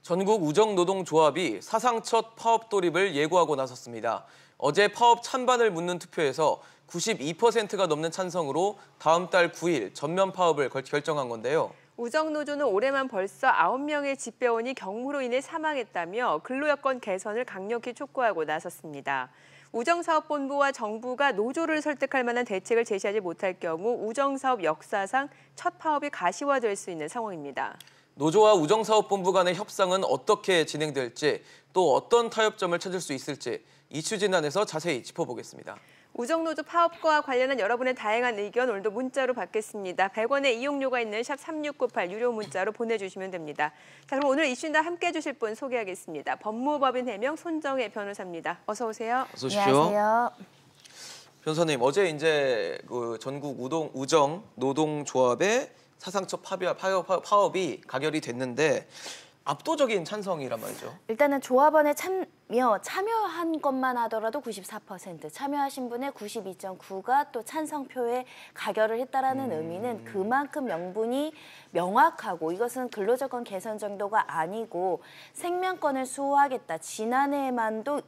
전국 우정노동조합이 사상 첫 파업 돌입을 예고하고 나섰습니다. 어제 파업 찬반을 묻는 투표에서 92%가 넘는 찬성으로 다음 달 9일 전면 파업을 결정한 건데요. 우정노조는 올해만 벌써 9명의 집배원이 경무로 인해 사망했다며 근로여건 개선을 강력히 촉구하고 나섰습니다. 우정사업본부와 정부가 노조를 설득할 만한 대책을 제시하지 못할 경우 우정사업 역사상 첫 파업이 가시화될 수 있는 상황입니다. 노조와 우정사업본부 간의 협상은 어떻게 진행될지, 또 어떤 타협점을 찾을 수 있을지 이슈 진단에서 자세히 짚어보겠습니다. 우정노조 파업과 관련한 여러분의 다양한 의견 오늘도 문자로 받겠습니다. 100원의 이용료가 있는 샵 3698 유료 문자로 보내주시면 됩니다. 자, 그럼 오늘 이슈 진단 함께해 주실 분 소개하겠습니다. 법무법인 해명 손정혜 변호사입니다. 어서 오세요. 어서 오십시오. 안녕하세요. 변호사님, 어제 이제 전국 우정 노동조합의 사상 첫 파업이 가결이 됐는데 압도적인 찬성이란 말이죠. 일단은 조합원의 참여한 것만 하더라도 94%, 참여하신 분의 92.9가 또 찬성표에 가결을 했다라는 의미는 그만큼 명분이 명확하고, 이것은 근로조건 개선 정도가 아니고 생명권을 수호하겠다. 지난해에만도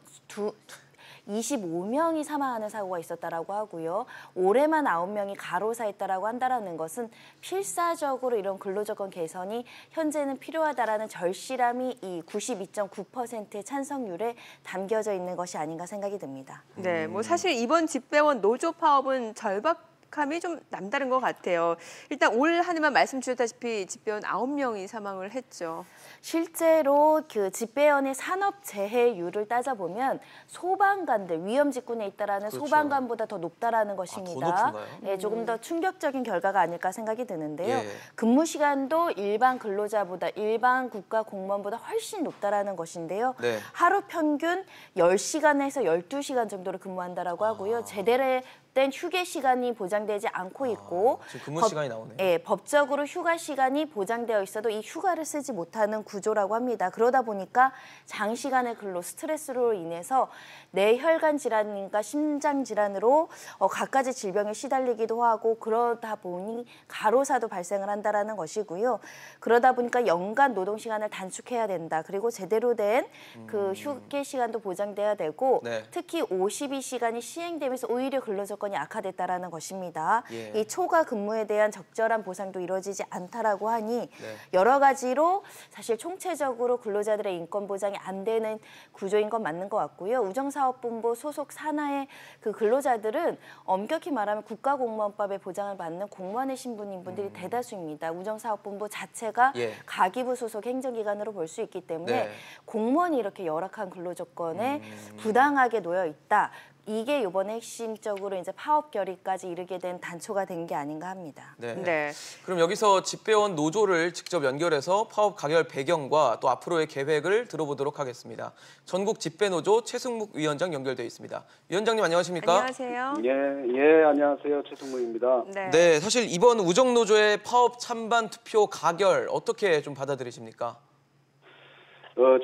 25명이 사망하는 사고가 있었다라고 하고요. 올해만 9명이 가로사했다라고 한다라는 것은 필사적으로 이런 근로조건 개선이 현재는 필요하다라는 절실함이 이 92.9%의 찬성률에 담겨져 있는 것이 아닌가 생각이 듭니다. 네, 사실 이번 집배원 노조 파업은 절박함이 좀 남다른 것 같아요. 일단 올 한 해만 말씀 주셨다시피 집배원 9명이 사망을 했죠. 실제로 그 집배원의 산업재해율을 따져보면 소방관들, 위험직군에 있다라는 그렇죠. 소방관보다 더 높다라는 것입니다. 더 높은가요? 네, 조금 더 충격적인 결과가 아닐까 생각이 드는데요. 예. 근무 시간도 일반 근로자보다, 일반 국가 공무원보다 훨씬 높다라는 것인데요. 네. 하루 평균 10시간에서 12시간 정도로 근무한다라고 하고요. 제대로 된 휴게 시간이 보장되지 않고 있고, 지금 근무 시간이 나오네요. 예, 법적으로 휴가 시간이 보장되어 있어도 이 휴가를 쓰지 못하는 구조라고 합니다. 그러다 보니까 장시간의 근로, 스트레스로 인해서 뇌혈관 질환과 심장 질환으로 갖가지 질병에 시달리기도 하고, 그러다 보니 가로사도 발생을 한다라는 것이고요. 그러다 보니까 연간 노동 시간을 단축해야 된다. 그리고 제대로 된 그 휴게 시간도 보장돼야 되고, 네. 특히 52시간이 시행되면서 오히려 근로조건이 악화됐다라는 것입니다. 예. 이 초과 근무에 대한 적절한 보상도 이루어지지 않다라고 하니 네. 여러 가지로 사실 총체적으로 근로자들의 인권 보장이 안 되는 구조인 건 맞는 것 같고요. 우정사업본부 소속 산하의 그 근로자들은 엄격히 말하면 국가공무원법에 보장을 받는 공무원의 신분인 분들이 대다수입니다. 우정사업본부 자체가 예. 가기부 소속 행정기관으로 볼 수 있기 때문에 네. 공무원이 이렇게 열악한 근로조건에 부당하게 놓여 있다. 이게 이번에 핵심적으로 이제 파업 결의까지 이르게 된 단초가 된 게 아닌가 합니다. 네. 네. 그럼 여기서 집배원 노조를 직접 연결해서 파업 가결 배경과 또 앞으로의 계획을 들어보도록 하겠습니다. 전국 집배노조 최승묵 위원장 연결되어 있습니다. 위원장님 안녕하십니까? 안녕하세요. 예, 안녕하세요. 최승무입니다. 네. 네, 사실 이번 우정노조의 파업 찬반 투표 가결 어떻게 좀 받아들이십니까?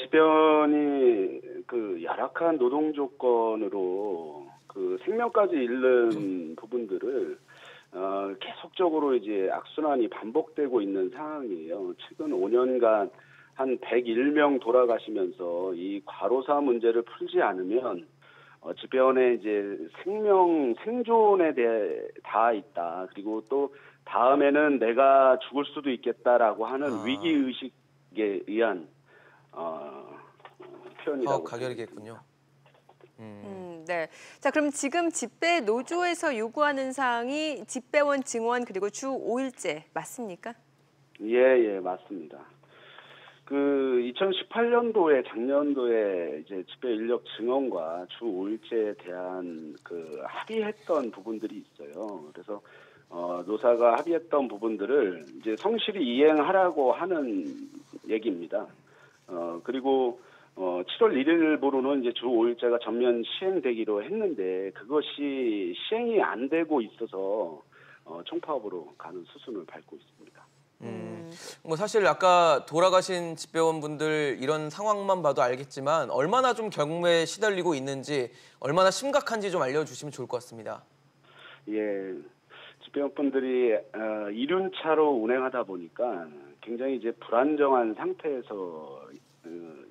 집배원이 그 열악한 노동 조건으로 그 생명까지 잃는 부분들을 계속적으로 이제 악순환이 반복되고 있는 상황이에요. 최근 5년간 한 101명 돌아가시면서 이 과로사 문제를 풀지 않으면 집배원의 이제 생존에 대해 다 있다. 그리고 또 다음에는 내가 죽을 수도 있겠다라고 하는 위기 의식에 의한 표현이라고. 파업 가결이겠군요. 네. 자, 그럼 지금 집배 노조에서 요구하는 사항이 집배원 증원 그리고 주 5일제 맞습니까? 예, 맞습니다. 그 2018년도에 작년도에 이제 집배 인력 증원과 주 5일제에 대한 그 합의했던 부분들이 있어요. 그래서 노사가 합의했던 부분들을 이제 성실히 이행하라고 하는 얘기입니다. 그리고 7월 1일부로는 이제 주 5일제가 전면 시행되기로 했는데 그것이 시행이 안 되고 있어서 총파업으로 가는 수순을 밟고 있습니다. 사실 아까 돌아가신 집배원분들 이런 상황만 봐도 알겠지만 얼마나 좀 경무에 시달리고 있는지, 얼마나 심각한지 좀 알려주시면 좋을 것 같습니다. 예, 집배원분들이 이륜차로 운행하다 보니까 굉장히 이제 불안정한 상태에서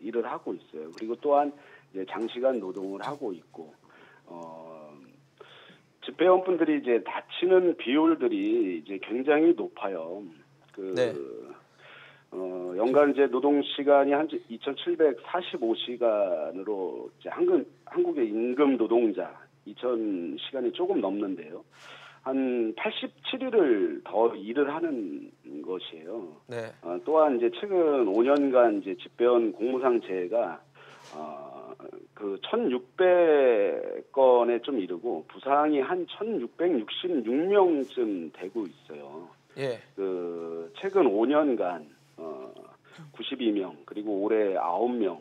일을 하고 있어요. 그리고 또한 이제 장시간 노동을 하고 있고 집배원분들이 이제 다치는 비율들이 이제 굉장히 높아요. 네. 연간 이제 노동 시간이 한 2,745시간으로 이제 한국의 임금 노동자 2,000시간이 조금 넘는데요. 한 87일을 더 일을 하는 것이에요. 네. 또한 이제 최근 5년간 이제 집배원 공무상 재해가 그 1,600건에 좀 이르고 부상이 한 1,666명쯤 되고 있어요. 예. 그 최근 5년간 92명 그리고 올해 9명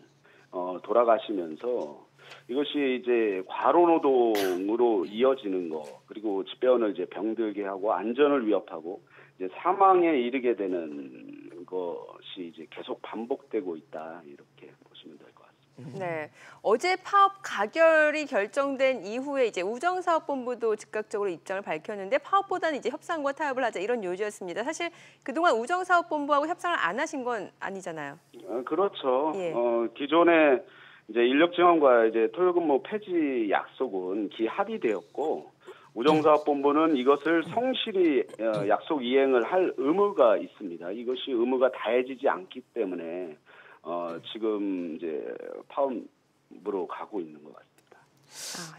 돌아가시면서 이것이 이제 과로노동으로 이어지는 거 그리고 집배원을 이제 병들게 하고 안전을 위협하고 이제 사망에 이르게 되는 것이 이제 계속 반복되고 있다 이렇게 보시면 될 것 같습니다. 네, 어제 파업 가결이 결정된 이후에 이제 우정사업본부도 즉각적으로 입장을 밝혔는데 파업보다는 이제 협상과 타협을 하자 이런 요지였습니다. 사실 그동안 우정사업본부하고 협상을 안 하신 건 아니잖아요. 그렇죠. 예. 기존에 이제 인력 지원과 이제 토요근무 폐지 약속은 기합의되었고 우정사업본부는 이것을 성실히 약속 이행을 할 의무가 있습니다. 이것이 의무가 다해지지 않기 때문에 지금 이제 파업으로 가고 있는 것 같습니다.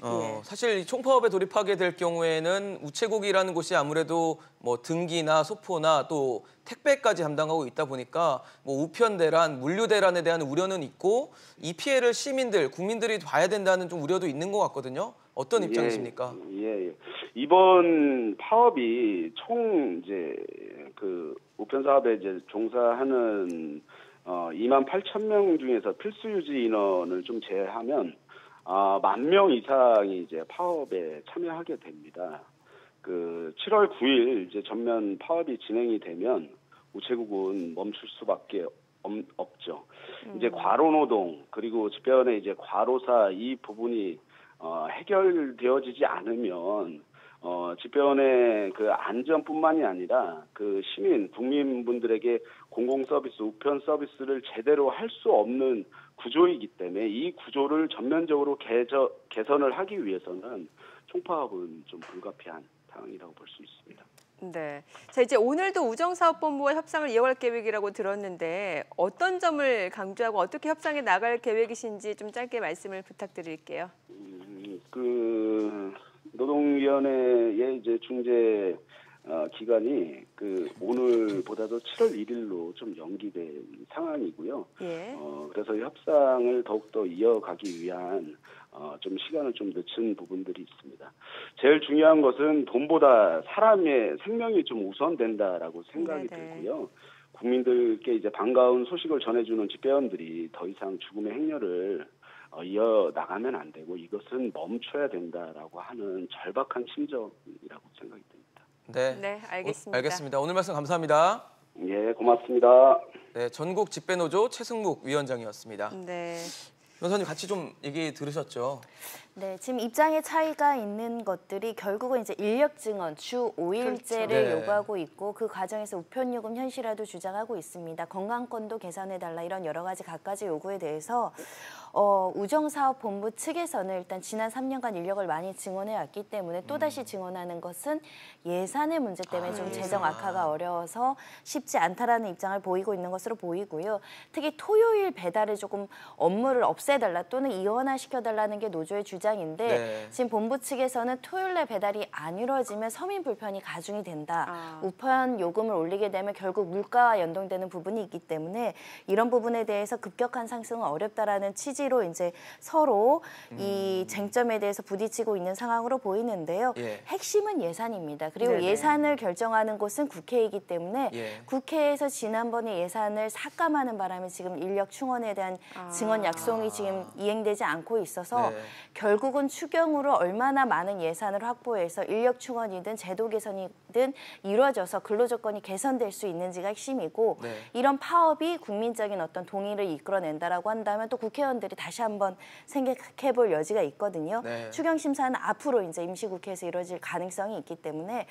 예. 사실 이 총파업에 돌입하게 될 경우에는 우체국이라는 곳이 아무래도 뭐 등기나 소포나 또 택배까지 담당하고 있다 보니까 뭐 우편 대란, 물류 대란에 대한 우려는 있고 이 피해를 시민들, 국민들이 봐야 된다는 좀 우려도 있는 것 같거든요. 어떤 입장이십니까? 예. 이번 파업이 총 이제 그 우편 사업에 이제 종사하는 28,000명 중에서 필수 유지 인원을 좀 제외하면 10,000명 이상이 이제 파업에 참여하게 됩니다. 그 7월 9일 이제 전면 파업이 진행이 되면 우체국은 멈출 수밖에 없죠. 이제 과로노동 그리고 집배원의 이제 과로사 이 부분이 해결되어지지 않으면 집배원의 그 안전뿐만이 아니라 그 시민 국민분들에게 공공 서비스 우편 서비스를 제대로 할 수 없는 구조이기 때문에 이 구조를 전면적으로 개선을 하기 위해서는 총파업은 좀 불가피한 상황이라고 볼 수 있습니다. 네. 자, 이제 오늘도 우정사업본부와 협상을 이어갈 계획이라고 들었는데 어떤 점을 강조하고 어떻게 협상에 나갈 계획이신지 좀 짧게 말씀을 부탁드릴게요. 그 노동위원회의 이제 중재 기간이 그 오늘보다도 7월 1일로 좀 연기된 상황이고요. 예. 그래서 협상을 더욱더 이어가기 위한 좀 시간을 좀 늦춘 부분들이 있습니다. 제일 중요한 것은 돈보다 사람의 생명이 좀 우선된다라고 생각이 들고요. 국민들께 이제 반가운 소식을 전해주는 집배원들이 더 이상 죽음의 행렬을 이어나가면 안 되고 이것은 멈춰야 된다라고 하는 절박한 심정이라고 생각이 듭니다. 네, 알겠습니다. 알겠습니다. 오늘 말씀 감사합니다. 예, 고맙습니다. 네, 전국 집배노조 최승묵 위원장이었습니다. 네. 변호사님 같이 좀 얘기 들으셨죠? 네, 지금 입장의 차이가 있는 것들이 결국은 이제 인력 증언 주 5일제를 그렇죠. 네. 요구하고 있고 그 과정에서 우편 요금 현실화도 주장하고 있습니다. 건강권도 개선해달라 이런 여러 가지 갖가지 요구에 대해서 우정사업본부 측에서는 일단 지난 3년간 인력을 많이 증원해왔기 때문에 또다시 증원하는 것은 예산의 문제 때문에 좀 재정 악화가 어려워서 쉽지 않다라는 입장을 보이고 있는 것으로 보이고요. 특히 토요일 배달을 조금 업무를 없애달라 또는 이원화시켜달라는 게 노조의 주장인데 네. 지금 본부 측에서는 토요일 내 배달이 안 이루어지면 서민 불편이 가중이 된다. 우편 요금을 올리게 되면 결국 물가와 연동되는 부분이 있기 때문에 이런 부분에 대해서 급격한 상승은 어렵다라는 취지로 이제 서로 이 쟁점에 대해서 부딪히고 있는 상황으로 보이는데요. 예. 핵심은 예산입니다. 그리고 네네. 예산을 결정하는 곳은 국회이기 때문에 예. 국회에서 지난번에 예산을 삭감하는 바람에 지금 인력 충원에 대한 증원 약속이 지금 이행되지 않고 있어서 네. 결국은 추경으로 얼마나 많은 예산을 확보해서 인력 충원이든 제도 개선이든 이루어져서 근로조건이 개선될 수 있는지가 핵심이고 네. 이런 파업이 국민적인 어떤 동의를 이끌어낸다라고 한다면 또 국회의원들이 다시 한번 생각해볼 여지가 있거든요. 네. 추경 심사는 앞으로 이제 임시국회에서 이루어질 가능성이 있기 때문에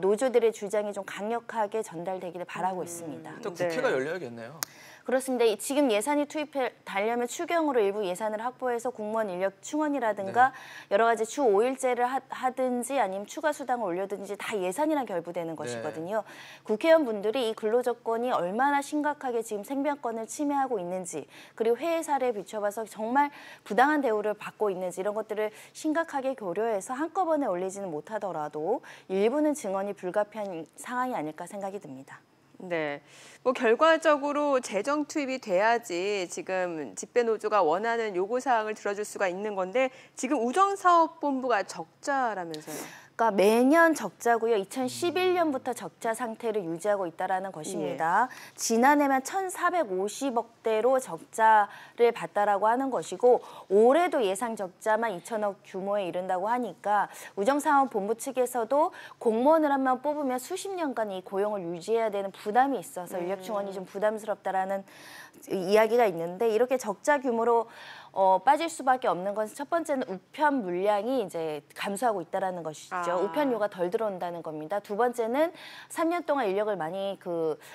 노조들의 주장이 좀 강력하게 전달되기를 바라고 있습니다. 또 국회가 열려야겠네요. 그렇습니다. 지금 예산이 투입되려면 추경으로 일부 예산을 확보해서 공무원 인력 충원이라든가 여러 가지 주 5일제를 하든지 아니면 추가 수당을 올려든지 다 예산이랑 결부되는 것이거든요. 국회의원분들이 이 근로조건이 얼마나 심각하게 지금 생명권을 침해하고 있는지, 그리고 해외 사례에 비춰봐서 정말 부당한 대우를 받고 있는지 이런 것들을 심각하게 고려해서 한꺼번에 올리지는 못하더라도 일부는 증언이 불가피한 상황이 아닐까 생각이 듭니다. 네, 뭐 결과적으로 재정 투입이 돼야지 지금 집배노조가 원하는 요구 사항을 들어줄 수가 있는 건데 지금 우정사업본부가 적자라면서요? 그러니까 매년 적자고요. 2011년부터 적자 상태를 유지하고 있다는 것입니다. 지난해만 1,450억대로 적자를 봤다라고 하는 것이고 올해도 예상 적자만 2천억 규모에 이른다고 하니까 우정사업본부 측에서도 공무원을 한 명 뽑으면 수십 년간 이 고용을 유지해야 되는 부담이 있어서 인력 충원이 좀 부담스럽다라는 이야기가 있는데 이렇게 적자 규모로 빠질 수밖에 없는 것은 첫 번째는 우편 물량이 이제 감소하고 있다는 것이죠. 우편료가 덜 들어온다는 겁니다. 두 번째는 3년 동안 인력을 많이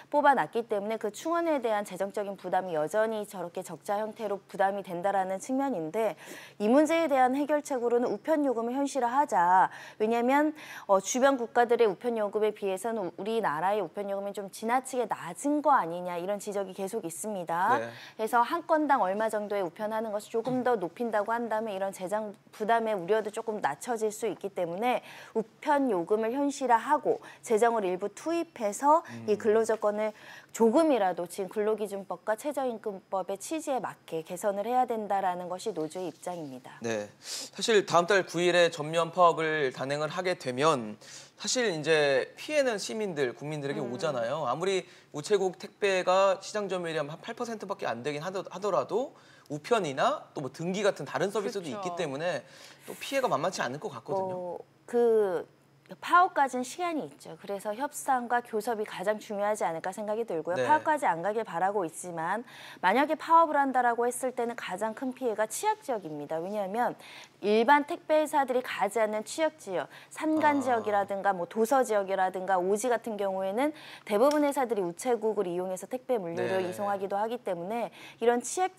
뽑아놨기 때문에 그 충원에 대한 재정적인 부담이 여전히 저렇게 적자 형태로 부담이 된다라는 측면인데 이 문제에 대한 해결책으로는 우편 요금을 현실화하자. 왜냐하면 주변 국가들의 우편 요금에 비해서는 우리나라의 우편 요금이 좀 지나치게 낮은 거 아니냐 이런 지적이 계속 있습니다. 그래서 한 건당 얼마 정도에 우편하는 것이 조금 더 높인다고 한다면 이런 재정 부담의 우려도 조금 낮춰질 수 있기 때문에 우편 요금을 현실화하고 재정을 일부 투입해서 이 근로조건을 조금이라도 지금 근로기준법과 최저임금법의 취지에 맞게 개선을 해야 된다라는 것이 노조의 입장입니다. 네, 사실 다음 달 9일에 전면 파업을 단행을 하게 되면 사실 이제 피해는 시민들, 국민들에게 오잖아요. 아무리 우체국 택배가 시장 점유율이 한 8%밖에 안 되긴 하더라도 우편이나 또 뭐 등기 같은 다른 서비스도 있기 때문에 또 피해가 만만치 않을 것 같거든요. 파업까지는 시간이 있죠. 그래서 협상과 교섭이 가장 중요하지 않을까 생각이 들고요. 파업까지 안 가길 바라고 있지만 만약에 파업을 한다라고 했을 때는 가장 큰 피해가 취약 지역입니다. 왜냐하면 일반 택배 회사들이 가지 않는 취약 지역, 산간 지역이라든가 뭐 도서 지역이라든가 오지 같은 경우에는 대부분 회사들이 우체국을 이용해서 택배 물류를 이송하기도 하기 때문에 이런 취약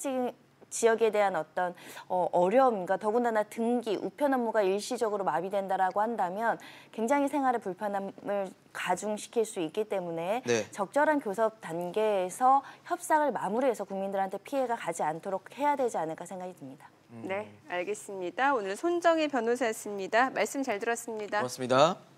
지역에 대한 어떤 어려움과 더군다나 등기, 우편 업무가 일시적으로 마비된다라고 한다면 굉장히 생활의 불편함을 가중시킬 수 있기 때문에 적절한 교섭 단계에서 협상을 마무리해서 국민들한테 피해가 가지 않도록 해야 되지 않을까 생각이 듭니다. 네, 알겠습니다. 오늘 손정혜 변호사였습니다. 말씀 잘 들었습니다. 고맙습니다.